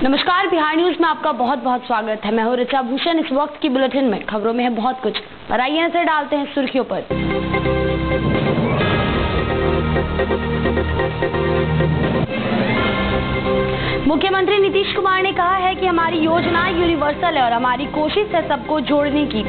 नमस्कार, बिहार न्यूज में आपका बहुत बहुत स्वागत है। मैं हूं ऋचा भूषण। इस वक्त की बुलेटिन में खबरों में है बहुत कुछ, पर आइए नजर डालते हैं सुर्खियों पर। मुख्यमंत्री नीतीश कुमार ने कहा है कि हमारी योजना यूनिवर्सल है और हमारी कोशिश है सबको जोड़ने की।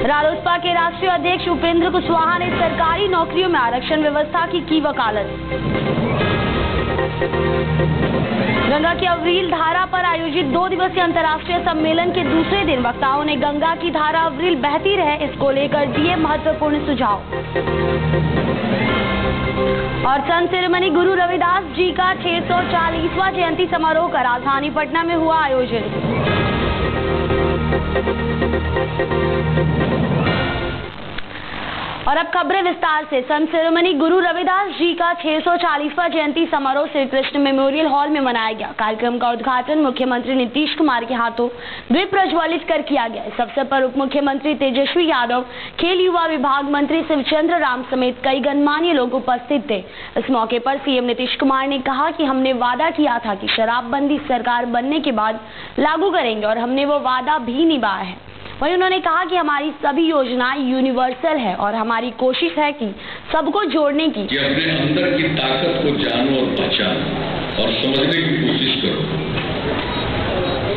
रालोसपा के राष्ट्रीय अध्यक्ष उपेंद्र कुशवाहा ने सरकारी नौकरियों में आरक्षण व्यवस्था की वकालत। गंगा की अविरल धारा पर आयोजित 2 दिवसीय अंतर्राष्ट्रीय सम्मेलन के दूसरे दिन वक्ताओं ने गंगा की धारा अविरल बहती रहे, इसको लेकर दिए महत्वपूर्ण सुझाव। और संत शिरोमणि गुरु रविदास जी का 640वां जयंती समारोह का राजधानी पटना में हुआ आयोजन। और अब खबरें विस्तार से। संत शिरोमणि गुरु रविदास जी का 640वां जयंती समारोह श्री कृष्ण मेमोरियल हॉल में मनाया गया। कार्यक्रम का उद्घाटन मुख्यमंत्री नीतीश कुमार के हाथों दीप प्रज्वलित कर किया गया। इस अवसर पर उप मुख्यमंत्री तेजस्वी यादव, खेल युवा विभाग मंत्री शिवचंद्र राम समेत कई गणमान्य लोग उपस्थित थे। इस मौके पर सीएम नीतीश कुमार ने कहा कि हमने वादा किया था कि शराबबंदी सरकार बनने के बाद लागू करेंगे और हमने वो वादा भी निभाया है। वहीं उन्होंने कहा कि हमारी सभी योजनाएं यूनिवर्सल है और हमारी कोशिश है कि सबको जोड़ने की। कि अपने अंदर की ताकत को जानो और पहचानो और समझने की कोशिश करो।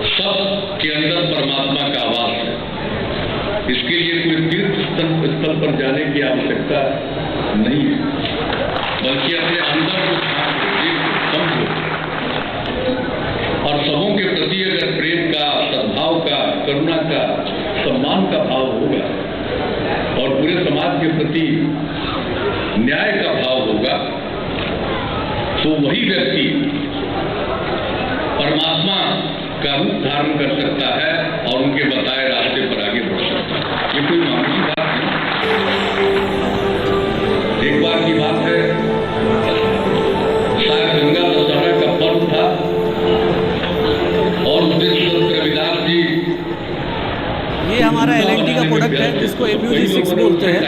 सबके अंदर परमात्मा का आवास है। इसके लिए कोई तीर्थ स्थल पर जाने की आवश्यकता नहीं है, बल्कि अपने अंदर को समझो और सबों के प्रति अगर प्रेम का, सद्भाव का, करुणा का, सम्मान का भाव होगा और पूरे समाज के प्रति न्याय का भाव होगा, तो वही व्यक्ति परमात्मा का रूप धारण कर सकता है और उनके बताए रास्ते पर आगे बढ़ सकता है। ये कोई मामूली बात नहीं। एक बार की बात है, शायद गंगा दशहरा का पर्व था और उस दिन संत रविदास जी, ये हमारा LNT का प्रोडक्ट है जिसको MUG6 बोलते हैं,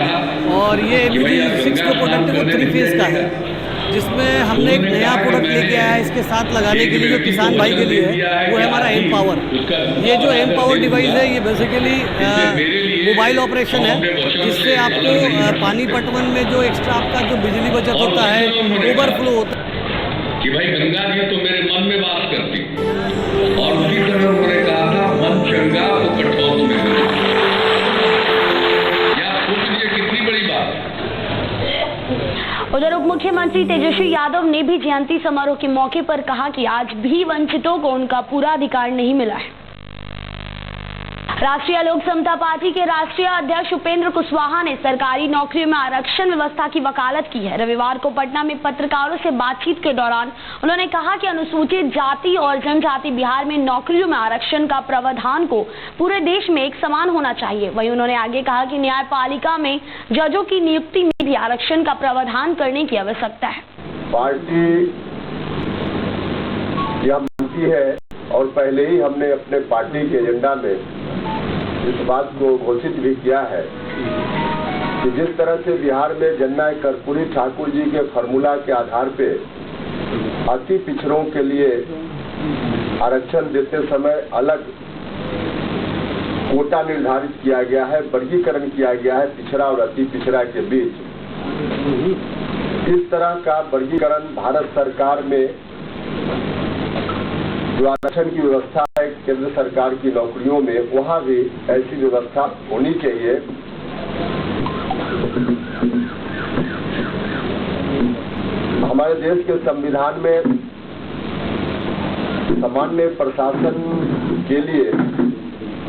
और ये MUG6 जो प्रोडक्ट है वो 3 फेज का है, जिसमें हमने एक नया प्रोडक्ट लेके आया है इसके साथ लगाने के लिए, जो किसान भाई के लिए है, वो है हमारा एम पावर। ये जो एम पावर डिवाइस है ये बेसिकली मोबाइल ऑपरेशन है, जिससे आपको पानी पटवन में जो एक्स्ट्रा आपका जो बिजली बचत होता है, ओवरफ्लो होता है। कि भाई गंगा जी तो मेरे मन में बात करती, और उसी तरह उन्होंने कहा था मन चंगा तो कठौत में मिले। या सोच लीजिए कितनी बड़ी बात। उधर उप मुख्यमंत्री तेजस्वी यादव ने भी जयंती समारोह के मौके पर कहा कि आज भी वंचितों को उनका पूरा अधिकार नहीं मिला है। राष्ट्रीय लोक समता पार्टी के राष्ट्रीय अध्यक्ष उपेंद्र कुशवाहा ने सरकारी नौकरियों में आरक्षण व्यवस्था की वकालत की है। रविवार को पटना में पत्रकारों से बातचीत के दौरान उन्होंने कहा कि अनुसूचित जाति और जनजाति बिहार में नौकरियों में आरक्षण का प्रावधान को पूरे देश में एक समान होना चाहिए। वहीं उन्होंने आगे कहा कि न्यायपालिका में जजों की नियुक्ति में भी आरक्षण का प्रावधान करने की आवश्यकता है। पार्टी यह मानती है और पहले ही हमने अपने पार्टी के एजेंडा में इस बात को घोषित भी किया है कि जिस तरह से बिहार में जननायक कर्पूरी ठाकुर जी के फॉर्मूला के आधार पे अति पिछड़ों के लिए आरक्षण देते समय अलग कोटा निर्धारित किया गया है, वर्गीकरण किया गया है पिछड़ा और अति पिछड़ा के बीच। इस तरह का वर्गीकरण भारत सरकार में जो आरक्षण की व्यवस्था है केंद्र सरकार की नौकरियों में, वहां भी ऐसी व्यवस्था होनी चाहिए। हमारे देश के संविधान में सामान्य प्रशासन के लिए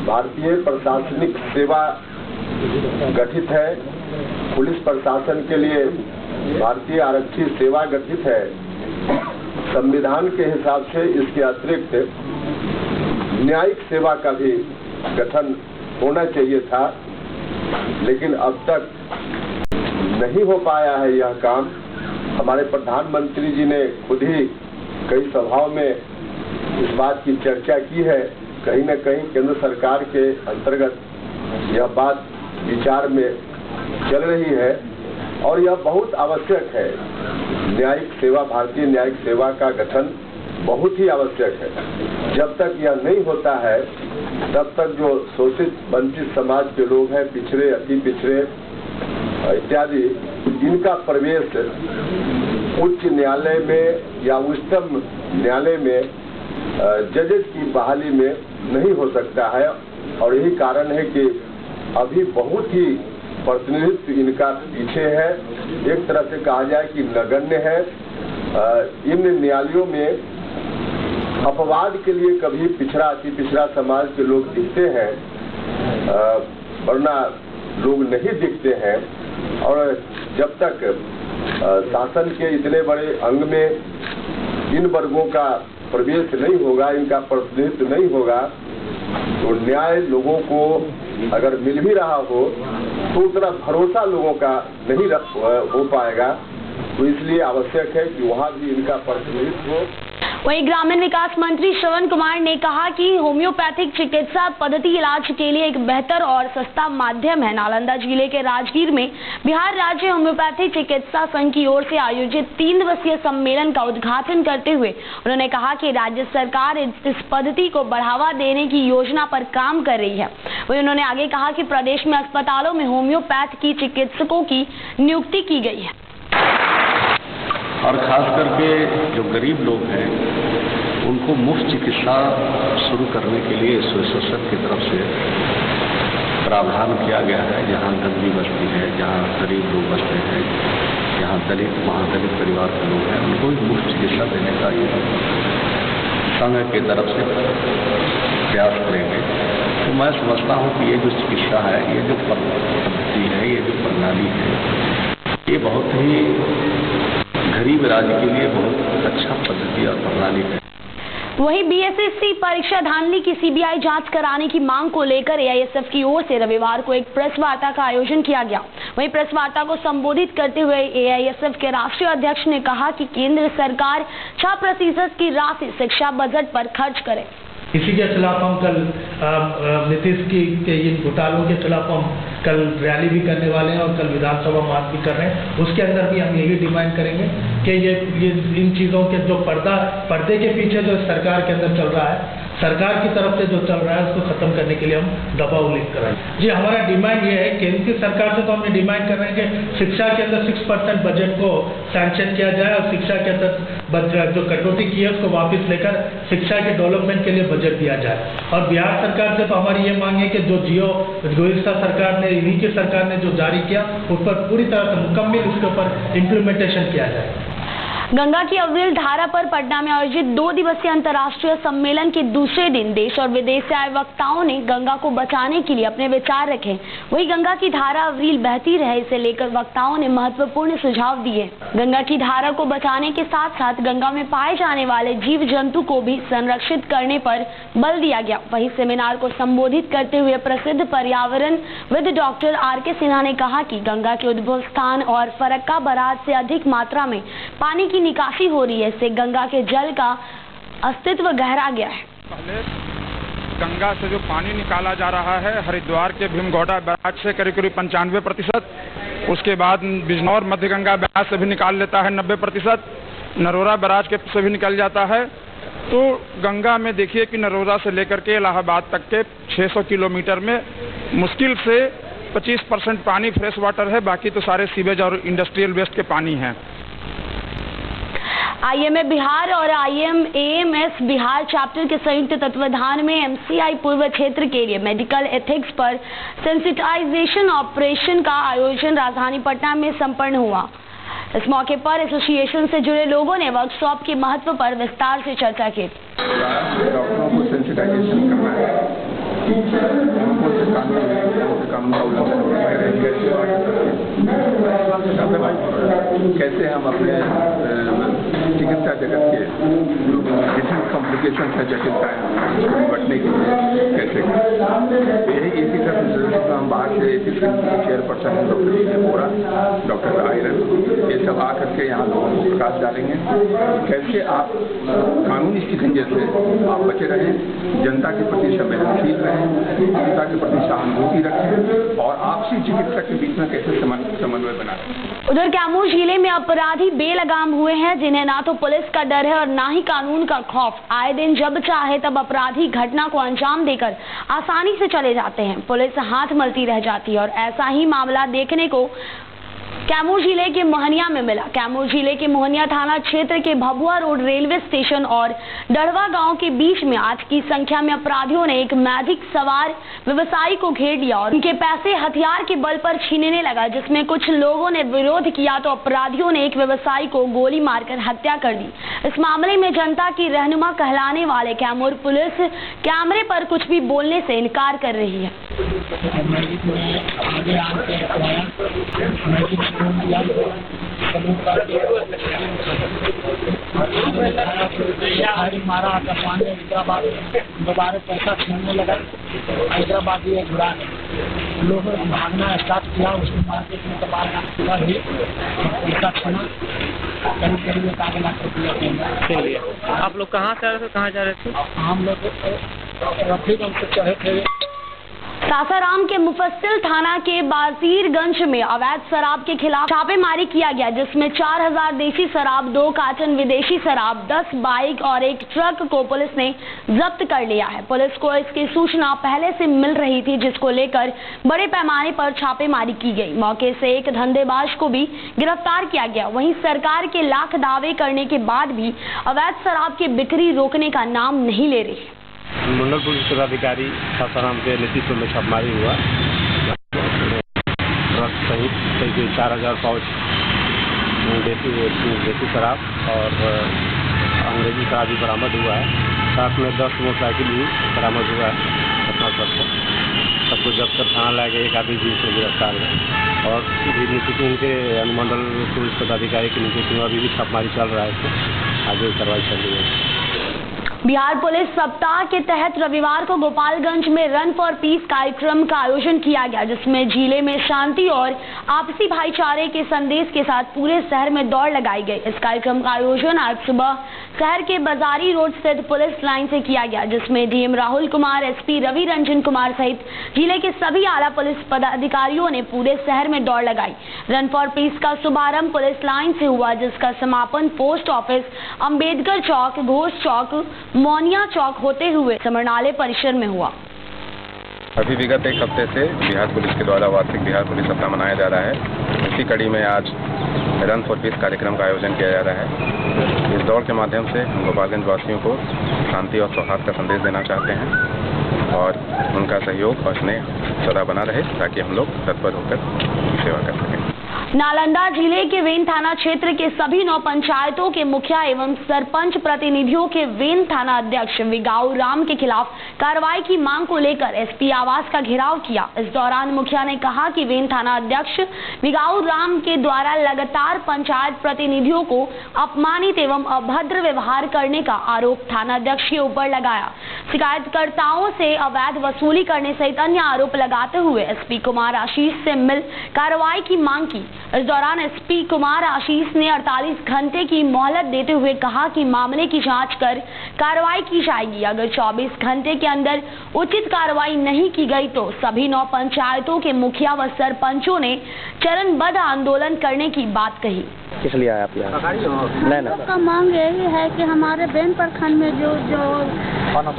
भारतीय प्रशासनिक सेवा गठित है, पुलिस प्रशासन के लिए भारतीय आरक्षी सेवा गठित है। संविधान के हिसाब से इसके अतिरिक्त न्यायिक सेवा का भी गठन होना चाहिए था, लेकिन अब तक नहीं हो पाया है यह काम। हमारे प्रधानमंत्री जी ने खुद ही कई सभाओं में इस बात की चर्चा की है। कहीं न कहीं केंद्र सरकार के अंतर्गत यह बात विचार में चल रही है और यह बहुत आवश्यक है। न्यायिक सेवा, भारतीय न्यायिक सेवा का गठन बहुत ही आवश्यक है। जब तक यह नहीं होता है तब तक जो शोषित वंचित समाज के लोग हैं, पिछड़े, अति पिछड़े इत्यादि, इनका प्रवेश उच्च न्यायालय में या उच्चतम न्यायालय में जजेस की बहाली में नहीं हो सकता है। और यही कारण है कि अभी बहुत ही प्रतिनिधित्व इनका पीछे है, एक तरह से कहा जाए कि नगण्य है। इन न्यायालयों में अपवाद के लिए कभी पिछड़ा, अति पिछड़ा समाज के लोग दिखते हैं, वरना लोग नहीं दिखते हैं। और जब तक शासन के इतने बड़े अंग में इन वर्गों का प्रवेश नहीं होगा, इनका प्रतिनिधित्व नहीं होगा, तो न्याय लोगों को अगर मिल भी रहा हो तो उतना भरोसा लोगों का नहीं हो पाएगा। तो इसलिए आवश्यक है कि वहाँ भी इनका प्रतिनिधित्व हो। वहीं ग्रामीण विकास मंत्री श्रवण कुमार ने कहा कि होम्योपैथिक चिकित्सा पद्धति इलाज के लिए एक बेहतर और सस्ता माध्यम है। नालंदा जिले के राजगीर में बिहार राज्य होम्योपैथिक चिकित्सा संघ की ओर से आयोजित 3 दिवसीय सम्मेलन का उद्घाटन करते हुए उन्होंने कहा कि राज्य सरकार इस पद्धति को बढ़ावा देने की योजना पर काम कर रही है। वहीं उन्होंने आगे कहा कि प्रदेश में अस्पतालों में होम्योपैथ की चिकित्सकों की नियुक्ति की गई है और खास करके जो गरीब लोग हैं उनको मुफ्त चिकित्सा शुरू करने के लिए एसोसिएशन की तरफ से प्रावधान किया गया है। जहाँ गंदी बस्ती है, जहाँ गरीब लोग बसते हैं, जहाँ दलित, महादलित परिवार के लोग हैं, उनको भी मुफ्त चिकित्सा देने का ये संघ की तरफ से प्रयास करेंगे। तो मैं समझता हूँ कि ये जो चिकित्सा है, ये जो पद्धति है, ये जो प्रणाली है, ये बहुत ही गरीब राज्य के लिए बहुत अच्छा पद्धति और प्रणाली है। वहीं बीएसएससी परीक्षा धांधली की सीबीआई जांच कराने की मांग को लेकर एआईएसएफ की ओर से रविवार को एक प्रेस वार्ता का आयोजन किया गया। वहीं प्रेस वार्ता को संबोधित करते हुए एआईएसएफ के राष्ट्रीय अध्यक्ष ने कहा कि केंद्र सरकार 6% की राशि शिक्षा बजट पर खर्च करे। इसी के खिलाफ हम कल नीतीश के इन घोटालों के खिलाफ हम कल रैली भी करने वाले हैं और कल विधानसभा मार्च भी कर रहे हैं। उसके अंदर भी हम यही डिमांड करेंगे कि ये इन चीज़ों के जो पर्दे के पीछे जो सरकार के अंदर चल रहा है, सरकार की तरफ से जो चल रहा है, उसको खत्म करने के लिए हम दबाव लिख कराएं। जी, हमारा डिमांड ये है, केंद्र की सरकार से तो हमने डिमांड कर रहे हैं कि शिक्षा के अंदर 6% बजट को सैंक्शन किया जाए और शिक्षा के अंदर जो कटौती की है उसको वापस लेकर शिक्षा के डेवलपमेंट के लिए बजट दिया जाए। और बिहार सरकार से तो हमारी ये मांग है कि जो गुज़िश्ता सरकार ने, इन्हीं की सरकार ने जो जारी किया, उस पर पूरी तरह से मुकम्मल उसके ऊपर इम्प्लीमेंटेशन किया जाए। गंगा की अविरल धारा पर पटना में आयोजित 2 दिवसीय अंतर्राष्ट्रीय सम्मेलन के दूसरे दिन देश और विदेश से आए वक्ताओं ने गंगा को बचाने के लिए अपने विचार रखे। वहीं गंगा की धारा अविरल बहती रहे, इसे लेकर वक्ताओं ने महत्वपूर्ण सुझाव दिए। गंगा की धारा को बचाने के साथ साथ गंगा में पाए जाने वाले जीव जंतु को भी संरक्षित करने पर बल दिया गया। वहीं सेमिनार को संबोधित करते हुए प्रसिद्ध पर्यावरणविद डॉक्टर आर.के. सिन्हा ने कहा कि गंगा के उद्भव स्थान और फरक्का बराज से अधिक मात्रा में पानी की निकासी हो रही है। इससे गंगा के जल का अस्तित्व गहरा गया है। पहले गंगा से जो पानी निकाला जा रहा है हरिद्वार के भीमगौड़ा बैराज से करीब 95%, उसके बाद बिजनौर मध्य गंगा बैराज से भी निकाल लेता है 90%, नरोरा बैराज के से भी निकल जाता है। तो गंगा में देखिए कि नरोरा से लेकर के इलाहाबाद तक के 600 किलोमीटर में मुश्किल से 25% पानी फ्रेश वाटर है, बाकी तो सारे सीवेज और इंडस्ट्रियल वेस्ट के पानी हैं। आईएमए बिहार और आईएमएएमएस बिहार चैप्टर के संयुक्त तत्वाधान में एमसीआई पूर्व क्षेत्र के लिए मेडिकल एथिक्स पर सेंसिटाइजेशन ऑपरेशन का आयोजन राजधानी पटना में संपन्न हुआ। इस मौके पर एसोसिएशन से जुड़े लोगों ने वर्कशॉप के महत्व पर विस्तार से चर्चा की। डॉक्टरों को सेंसिटाइजेशन करना है, कैसे हम अपने चिकित्सा जगत के डिफरेंट कॉम्प्लिकेशन है, जटिलता है, इसको निपटने के लिए कैसे करें। यही एथिक्स ऑफ हम बाहर से एथिक्स कमेटी चेयरपर्सन है डॉक्टर बोरा, डॉक्टर आयरन, ये सब आकर के यहाँ लोगों को प्रकाश डालेंगे कैसे आप कानूनी शिकंजे से आप बचे रहें, जनता के प्रति संवेदनशील रहें, जनता के प्रति सहानुभूति रखें और आपसी चिकित्सक के बीच में कैसे समन्वय बना रखें। उधर कैमूर जिले में अपराधी बेलगाम हुए हैं, जिन्हें ना तो पुलिस का डर है और ना ही कानून का खौफ। आए दिन जब चाहे तब अपराधी घटना को अंजाम देकर आसानी से चले जाते हैं, पुलिस हाथ मलती रह जाती है। और ऐसा ही मामला देखने को कैमूर जिले के मोहनिया में मिला। कैमूर जिले के मोहनिया थाना क्षेत्र के भभुआ रोड रेलवे स्टेशन और डढ़वा गांव के बीच में 8 की संख्या में अपराधियों ने एक मैजिक सवार व्यवसायी को घेर लिया और उनके पैसे हथियार के बल पर छीनने लगा, जिसमें कुछ लोगों ने विरोध किया तो अपराधियों ने एक व्यवसायी को गोली मारकर हत्या कर दी। इस मामले में जनता की रहनुमा कहलाने वाले कैमूर पुलिस कैमरे पर कुछ भी बोलने से इनकार कर रही है। मारा हैदराबाद दोबारा पैसा छीनने लगा। हैदराबाद ही एक बुरा लोगों ने भागना स्टार्ट किया, उसको मार्केट में दबाना पैसा छीना करीब 1 लाख रुपया। आप लोग कहाँ से आ रहे थे, कहाँ जा रहे थे? हम लोग रफीगंज से चढ़े थे। सासाराम के मुफस्सिल थाना के बाजीरगंज में अवैध शराब के खिलाफ छापेमारी किया गया, जिसमें 4000 देसी शराब, 2 कार्टन विदेशी शराब, 10 बाइक और एक ट्रक को पुलिस ने जब्त कर लिया है। पुलिस को इसकी सूचना पहले से मिल रही थी, जिसको लेकर बड़े पैमाने पर छापेमारी की गई। मौके से एक धंधेबाज को भी गिरफ्तार किया गया। वहीं सरकार के लाख दावे करने के बाद भी अवैध शराब की बिक्री रोकने का नाम नहीं ले रही। मंडल पुलिस पदाधिकारी सासाराम के नेतृत्व में छापेमारी हुआ। ट्रक सहित करीब 4000 पाउच देसी शराब और अंग्रेजी शराब भी बरामद हुआ है। साथ में 10 मोटरसाइकिल भी बरामद हुआ है। सबको जब्त कर थाना लाया गया। एक आदमी भी इसमें गिरफ्तार है और इनके अनुमंडल पुलिस पदाधिकारी के नीचे में अभी भी छापेमारी चल रहा है। इसमें आगे कार्रवाई चल रही है। बिहार पुलिस सप्ताह के तहत रविवार को गोपालगंज में रन फॉर पीस कार्यक्रम का आयोजन किया गया, जिसमें जिले में शांति और आपसी भाईचारे के संदेश के साथ पूरे शहर में दौड़ लगाई गई। इस कार्यक्रम का आयोजन आज सुबह शहर के बाजारी रोड स्थित पुलिस लाइन से किया गया, जिसमें डीएम राहुल कुमार, एसपी रवि रंजन कुमार सहित जिले के सभी आला पुलिस पदाधिकारियों ने पूरे शहर में दौड़ लगाई। रन फॉर पीस का शुभारंभ पुलिस लाइन से हुआ, जिसका समापन पोस्ट ऑफिस, अंबेडकर चौक, घोष चौक, मोनिया चौक होते हुए समरनालय परिसर में हुआ। अभी विगत एक हफ्ते से बिहार पुलिस के द्वारा वार्षिक बिहार पुलिस सप्ताह मनाया जा रहा है। इसी कड़ी में आज रन फॉर पीस कार्यक्रम का आयोजन किया जा रहा है। इस दौड़ के माध्यम से हम गोपालगंज वासियों को शांति और सौहार्द का संदेश देना चाहते हैं और उनका सहयोग और स्नेह सदा बना रहे, ताकि हम लोग तत्पर होकर सेवा कर सकें। नालंदा जिले के वेन थाना क्षेत्र के सभी 9 पंचायतों के मुखिया एवं सरपंच प्रतिनिधियों के वेन थाना अध्यक्ष विगाऊ राम के खिलाफ कार्रवाई की मांग को लेकर एसपी आवास का घेराव किया। इस दौरान मुखिया ने कहा कि वेन थाना अध्यक्ष विगाऊ राम के द्वारा लगातार पंचायत प्रतिनिधियों को अपमानित एवं अभद्र व्यवहार करने का आरोप थाना अध्यक्ष के ऊपर लगाया। शिकायतकर्ताओं से अवैध वसूली करने सहित अन्य आरोप लगाते हुए एसपी कुमार आशीष से मिल कार्रवाई की मांग की। इस दौरान एसपी कुमार आशीष ने 48 घंटे की मोहलत देते हुए कहा कि मामले की जांच कर कार्रवाई की जाएगी। अगर 24 घंटे के अंदर उचित कार्रवाई नहीं की गई तो सभी 9 पंचायतों के मुखिया व सरपंचों ने चरणबद्ध आंदोलन करने की बात कही। किस लिए आए आप यहाँ? नहीं का मांग यही है कि हमारे बेन प्रखंड में जो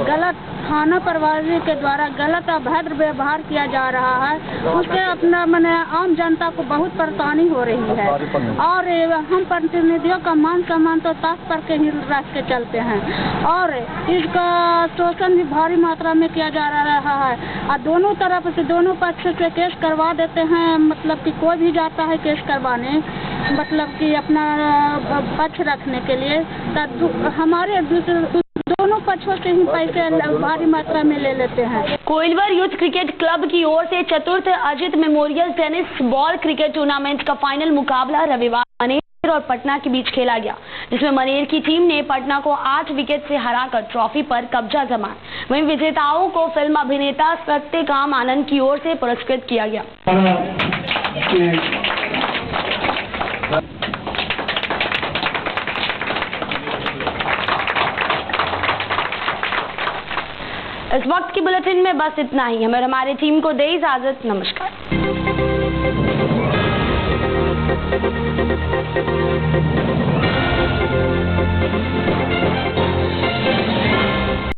गलत थाना प्रभारी के द्वारा गलत अभद्र व्यवहार किया जा रहा है, उससे अपना मैंने आम जनता को बहुत परेशानी हो रही है और हम प्रतिनिधियों का मान सम्मान तो ताक पर के ही रख के चलते हैं और इसका शोषण भी भारी मात्रा में किया जा रहा है और दोनों तरफ से दोनों पक्ष से केस करवा देते हैं। मतलब कि कोई भी जाता है केस करवाने, मतलब कि अपना पक्ष रखने के लिए, तो हमारे दोनों पक्षों से ही पैसे भारी मात्रा में ले लेते हैं। कोइलवर यूथ क्रिकेट क्लब की ओर से चतुर्थ Ajit memorial tennis ball cricket tournament का फाइनल मुकाबला रविवार और पटना के बीच खेला गया, जिसमें मनेर की टीम ने पटना को 8 विकेट से हराकर ट्रॉफी पर कब्जा जमाया। वहीं विजेताओं को फिल्म अभिनेता सत्यकाम आनंद की ओर से पुरस्कृत किया गया। इस वक्त की बुलेटिन में बस इतना ही। हमें और हमारी टीम को दे इजाजत। नमस्कार।